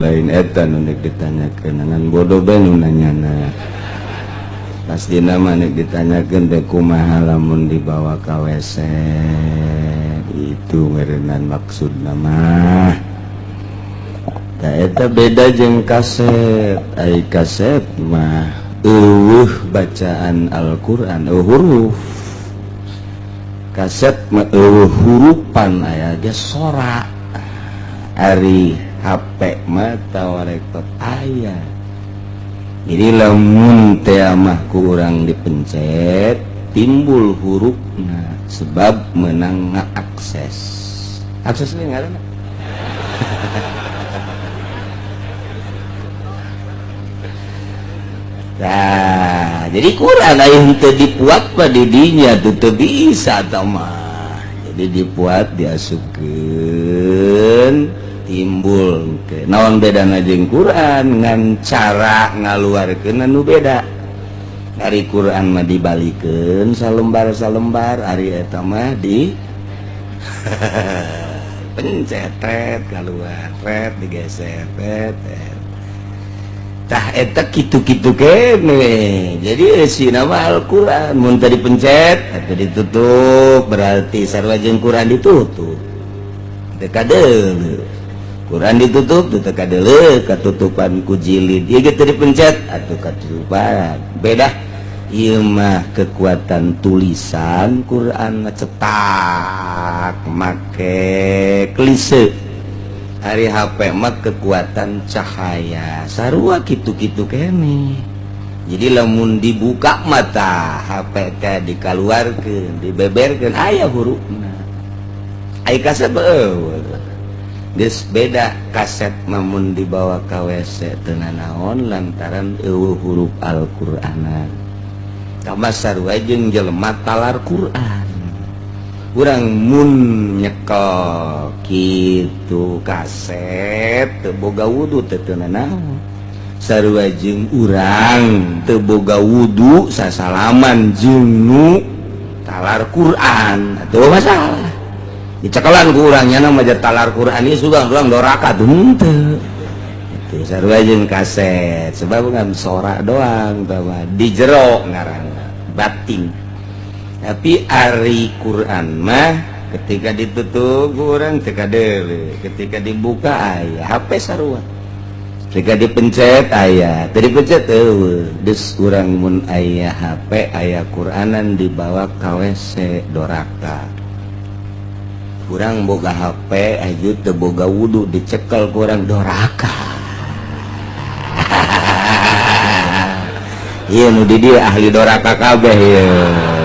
lain eta nu ditanyakeun ngan bodoh bae nu nanyana pasti nama nek ditanyakeun teh kumaha lamun dibawa ka WC itu meureunan maksudna mah da eta beda jeung kaset ai kaset mah bacaan Al-Qur'an huruf kaset mah hurupan aya ge sora ari HP mah tawarekot aya jadi lamun teh mah ku urang dipencet timbul hurufna sebab menang ngaakses aksesnya ngaranna nah jadi Quran aya henteu dipuat pa di dinya teu bisa tah mah jadi dipuat diasupkeun timbul ke naon bedana jeung Quran ngan cara ngaluarkeun anu beda dari Quran mah dibalikeun salembar-salembar ari eta mah di pencet keluar digeser tah eta kitu-kitu keneh jadi si nama Al-Qur'an mun tadi pencet atau ditutup berarti sarua jeung Quran ditutup teu kadeuleu Quran ditutup teu kadeuleu katutupan ku jilid ieu ge teu dipencet atuh katutupan beda ieu mah kekuatan tulisan Quran cetak make klise hari HP mah kekuatan cahaya sarua kitu-kitu keneh jadi lamun dibuka mata HP teh dikaluarkeun dibeberkeun aya hurufna ai kaset eueuh geus beda kaset namun dibawa ka WC teu nanaon lantaran eueuh huruf Al-Qur'anan kamah sarua jeung jelema talar Qur'an urang mun nyekel kitu kaset teu boga wudu teu nanaon sarua jeung urang teu boga wudu sasalaman jeung nu talar Qur'an atuh masalah dicekelan ku urangnya nama talar Quran ini sudah urang 2 rakaat henteu itu sarua jeung kaset sebab ngan sorak doang tawa di jero ngaranna batin tapi ari Quran mah ketika ditutup urang teu kadeuleu ketika dibuka aya HP sarua ketika dipencet aya teu dipencet eueuh deus urang mun aya HP aya Quranan dibawa ka WC 2 rakaat kurang boga HP aja teu boga wudu dicekel kurang 2 rakaat iya nu di dia ahli 2 rakaat kabeh ieu